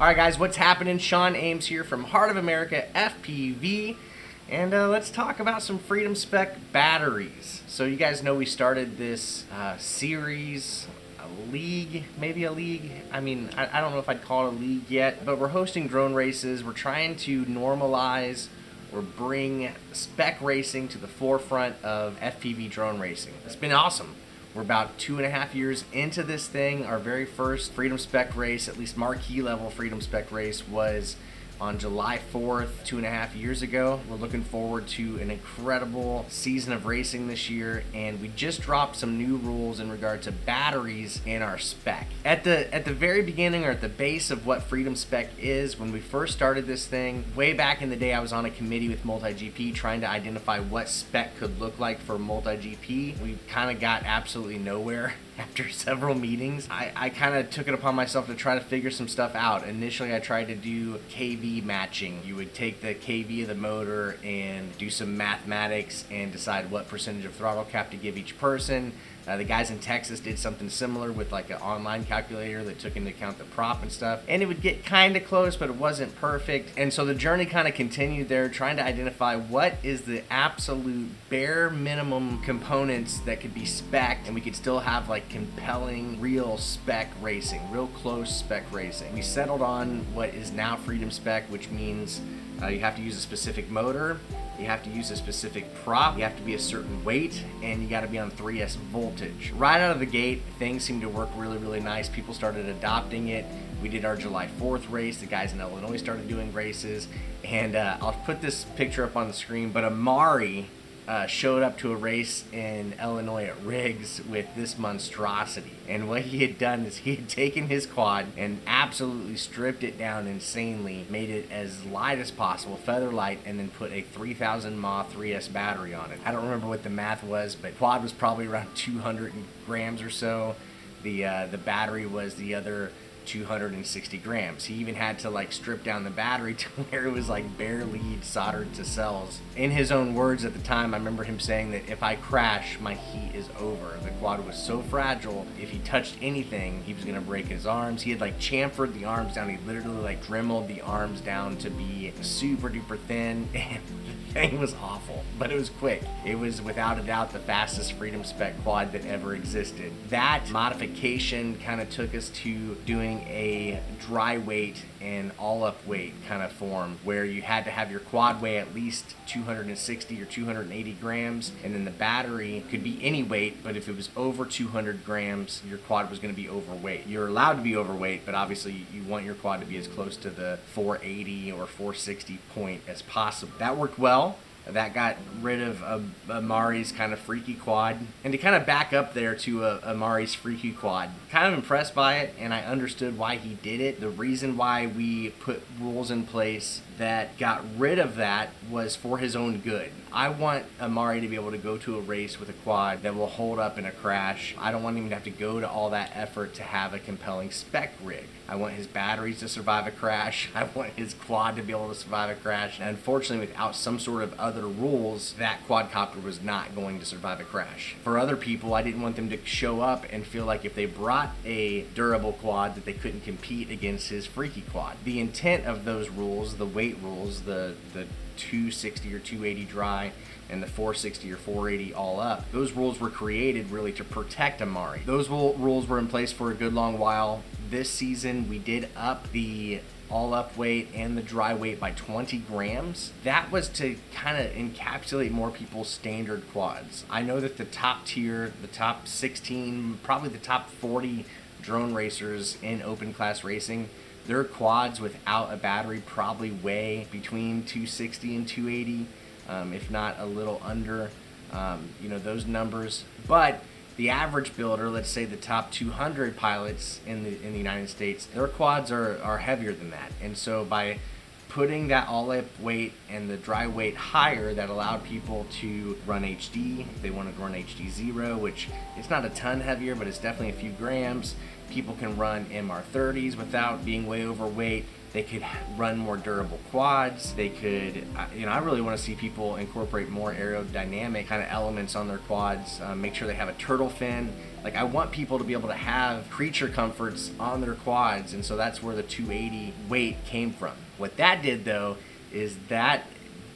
Alright guys, what's happening? Sean Ames here from Heart of America FPV, and let's talk about some Freedom Spec batteries. So you guys know we started this series, a league, maybe a league. I mean, I don't know if I'd call it a league yet, but we're hosting drone races. We're trying to normalize or bring spec racing to the forefront of FPV drone racing. It's been awesome. We're about 2.5 years into this thing. Our very first Freedom Spec race, at least marquee level Freedom Spec race, was on July 4th, 2.5 years ago. We're looking forward to an incredible season of racing this year, and we just dropped some new rules in regard to batteries in our spec. At the very beginning, or at the base of what Freedom Spec is, when we first started this thing, way back in the day, I was on a committee with MultiGP trying to identify what spec could look like for MultiGP. We kind of got absolutely nowhere. After several meetings, I kind of took it upon myself to try to figure some stuff out. Initially, I tried to do KV matching. You would take the KV of the motor and do some mathematics and decide what percentage of throttle cap to give each person. The guys in Texas did something similar with like an online calculator that took into account the prop and stuff. And it would get kind of close, but it wasn't perfect. And so the journey kind of continued there, trying to identify what is the absolute bare minimum components that could be spec'd, and we could still have like compelling, real spec racing, real close spec racing. We settled on what is now Freedom Spec, which means you have to use a specific motor, you have to use a specific prop, you have to be a certain weight, and you got to be on 3S voltage. Right out of the gate, things seemed to work really nice. People started adopting it. We did our July 4th race. The guys in Illinois started doing races, and I'll put this picture up on the screen, but Amari showed up to a race in Illinois at Riggs with this monstrosity. And what he had done is he had taken his quad and absolutely stripped it down insanely, made it as light as possible, feather light, and then put a 3000 mAh 3S battery on it. I don't remember what the math was, but quad was probably around 200 grams or so. The battery was the other 260 grams. He even had to like strip down the battery to where it was like bare lead soldered to cells. In his own words at the time, I remember him saying that if I crash, my heat is over. The quad was so fragile, if he touched anything, he was gonna break his arms. He had like chamfered the arms down. He literally like dremeled the arms down to be super duper thin, and the thing was awful, but it was quick. It was without a doubt the fastest Freedom Spec quad that ever existed. That modification kind of took us to doing a dry weight and all up weight kind of form, where you had to have your quad weigh at least 260 or 280 grams, and then the battery could be any weight, but if it was over 200 grams, your quad was going to be overweight. You're allowed to be overweight, but obviously you want your quad to be as close to the 480 or 460 point as possible. That worked well. That got rid of Amari's kind of freaky quad. And to kind of back up there to Amari's freaky quad, kind of impressed by it, and I understood why he did it. The reason why we put rules in place that got rid of that was for his own good. I want Amari to be able to go to a race with a quad that will hold up in a crash. I don't want him to have to go to all that effort to have a compelling spec rig. I want his batteries to survive a crash. I want his quad to be able to survive a crash. And unfortunately, without some sort of other rules, that quadcopter was not going to survive a crash. For other people, I didn't want them to show up and feel like if they brought a durable quad that they couldn't compete against his freaky quad. The intent of those rules, the weight rules, the 260 or 280 dry and the 460 or 480 all up, those rules were created really to protect Amari. Those rules were in place for a good long while. This season we did up the all up weight and the dry weight by 20 grams. That was to kind of encapsulate more people's standard quads. I know that the top tier, the top 16, probably the top 40 drone racers in open class racing, their quads without a battery probably weigh between 260 and 280, if not a little under, you know, those numbers. But the average builder, let's say the top 200 pilots in the United States, their quads are heavier than that. And so by putting that all-up weight and the dry weight higher, that allowed people to run HD. If they wanted to run HD 0, which it's not a ton heavier, but it's definitely a few grams. People can run MR30s without being way overweight. They could run more durable quads. They could, you know, I really want to see people incorporate more aerodynamic kind of elements on their quads. Make sure they have a turtle fin. Like, I want people to be able to have creature comforts on their quads, and so that's where the 280 weight came from. What that did though is that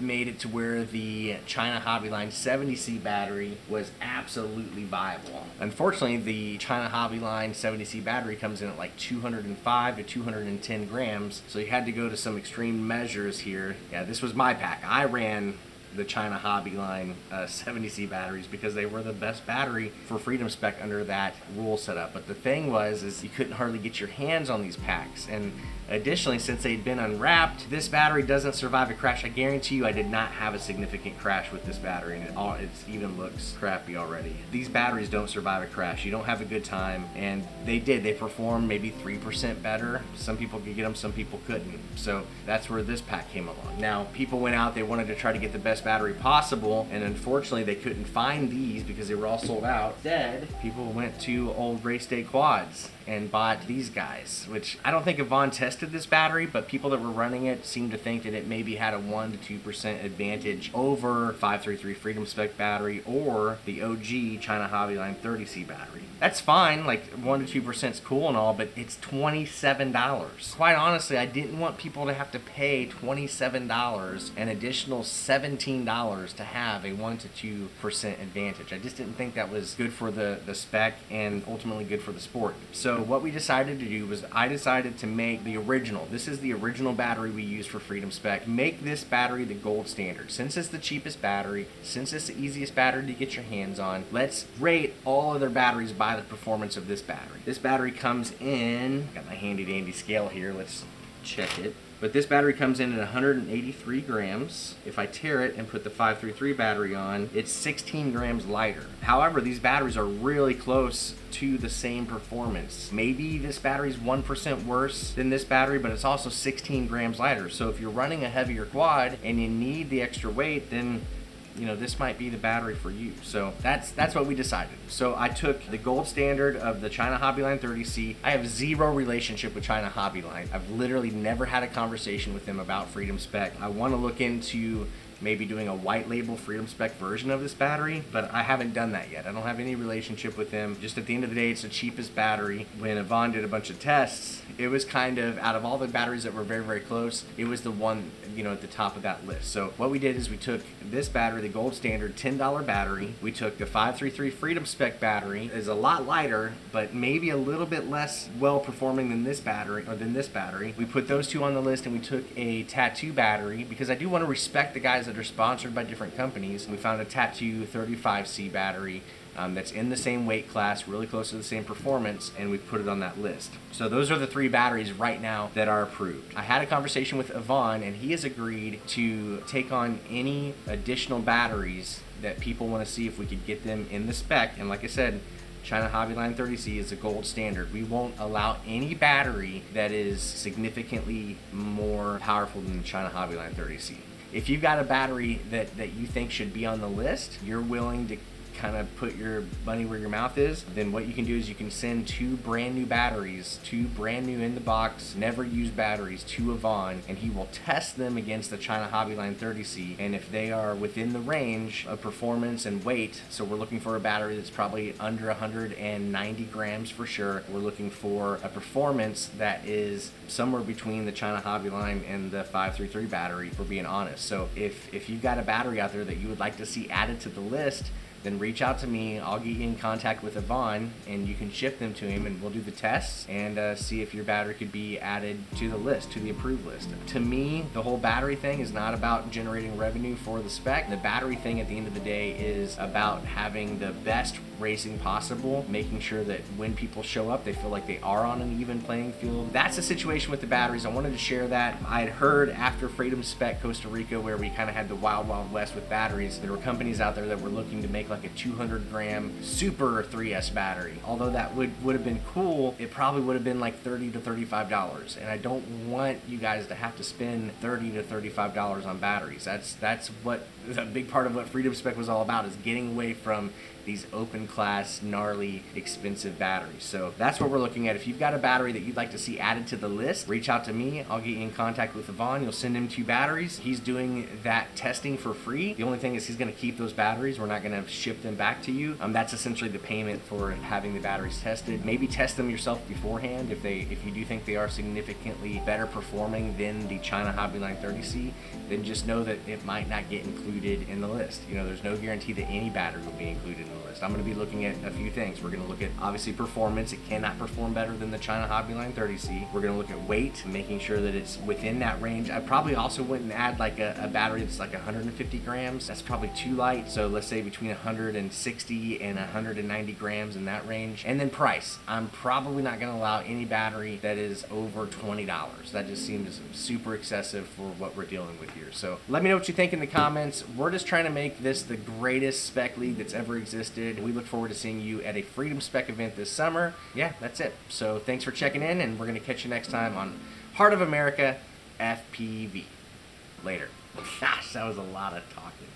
made it to where the China Hobbyline 70C battery was absolutely viable. Unfortunately, the China Hobbyline 70C battery comes in at like 205 to 210 grams, so you had to go to some extreme measures here. Yeah, this was my pack. I ran the China Hobbyline 70C batteries because they were the best battery for Freedom Spec under that rule setup. But the thing was, is you couldn't hardly get your hands on these packs. And additionally, since they'd been unwrapped, this battery doesn't survive a crash. I guarantee you I did not have a significant crash with this battery, and it even looks crappy already. These batteries don't survive a crash. You don't have a good time, and they did. They performed maybe 3% better. Some people could get them, some people couldn't. So that's where this pack came along. Now, people went out, they wanted to try to get the best battery possible, and unfortunately they couldn't find these because they were all sold out. Instead, people went to old race day quads and bought these guys, which I don't think Yvonne tested this battery, but people that were running it seemed to think that it maybe had a 1 to 2% advantage over 533 Freedom Spec battery or the OG China Hobbyline 30C battery. That's fine, like 1 to 2% is cool and all, but it's $27. Quite honestly, I didn't want people to have to pay $27 an additional $17 to have a 1 to 2% advantage. I just didn't think that was good for the spec and ultimately good for the sport. So what we decided to do was I decided to make the original. This is the original battery we use for Freedom Spec. Make this battery the gold standard. Since it's the cheapest battery, since it's the easiest battery to get your hands on, let's rate all other batteries by the performance of this battery. This battery comes in, got my handy dandy scale here, let's check it. But this battery comes in at 183 grams. If I tear it and put the 533 battery on, it's 16 grams lighter. However, these batteries are really close to the same performance. Maybe this battery's 1% worse than this battery, but it's also 16 grams lighter. So if you're running a heavier quad and you need the extra weight, then you know, this might be the battery for you. So that's what we decided. So I took the gold standard of the China Hobbyline 30C. I have zero relationship with China Hobbyline. I've literally never had a conversation with them about Freedom Spec. I want to look into maybe doing a white label Freedom Spec version of this battery, but I haven't done that yet. I don't have any relationship with them. Just at the end of the day, it's the cheapest battery. When Yvonne did a bunch of tests, it was kind of, out of all the batteries that were very, very close, it was the one, you know, at the top of that list. So what we did is we took this battery, the gold standard $10 battery. We took the 533 Freedom Spec battery. It's a lot lighter, but maybe a little bit less well performing than this battery, We put those two on the list, and we took a Tattoo battery because I do want to respect the guys that are sponsored by different companies. We found a Tattoo 35C battery that's in the same weight class, really close to the same performance, and we put it on that list. So those are the three batteries right now that are approved. I had a conversation with Yvonne, and he has agreed to take on any additional batteries that people want to see if we could get them in the spec. And like I said, China Hobbyline 30C is the gold standard. We won't allow any battery that is significantly more powerful than the China Hobbyline 30C. If you've got a battery that you think should be on the list, you're willing to kind of put your money where your mouth is, then what you can do is you can send two brand new batteries, two brand new in the box, never used batteries to Yvonne, and he will test them against the China Hobbyline 30C. And if they are within the range of performance and weight, so we're looking for a battery that's probably under 190 grams for sure. We're looking for a performance that is somewhere between the China Hobbyline and the 533 battery, if we're being honest. So if you've got a battery out there that you would like to see added to the list, then reach out to me. I'll get you in contact with Yvonne, and you can ship them to him, and we'll do the tests and see if your battery could be added to the list, to the approved list. To me, the whole battery thing is not about generating revenue for the spec. The battery thing at the end of the day is about having the best racing possible, making sure that when people show up, they feel like they are on an even playing field. That's the situation with the batteries. I wanted to share that. I had heard after Freedom Spec Costa Rica, where we kind of had the wild, wild west with batteries, there were companies out there that were looking to make like a 200 gram super 3S battery. Although that would have been cool, it probably would have been like $30 to $35. And I don't want you guys to have to spend $30 to $35 on batteries. That's what a big part of what Freedom Spec was all about, is getting away from these open class, gnarly, expensive batteries. So that's what we're looking at. If you've got a battery that you'd like to see added to the list, reach out to me. I'll get you in contact with Yvonne. You'll send him 2 batteries. He's doing that testing for free. The only thing is he's going to keep those batteries. We're not going to ship them back to you. That's essentially the payment for having the batteries tested. Maybe test them yourself beforehand if you do think they are significantly better performing than the China Hobbyline 30C, then just know that it might not get included in the list. You know, there's no guarantee that any battery will be included in the list. I'm going to be looking at a few things. We're going to look at obviously performance. It cannot perform better than the China Hobbyline 30C. We're going to look at weight, making sure that it's within that range. I probably also wouldn't add like a battery that's like 150 grams. That's probably too light. So let's say between 160 and 190 grams in that range. And then price. I'm probably not going to allow any battery that is over $20. That just seems super excessive for what we're dealing with here. So let me know what you think in the comments. We're just trying to make this the greatest spec league that's ever existed. We look forward to seeing you at a Freedom Spec event this summer. Yeah, that's it. So thanks for checking in, and we're going to catch you next time on Heart of America FPV. Later. Gosh, that was a lot of talking.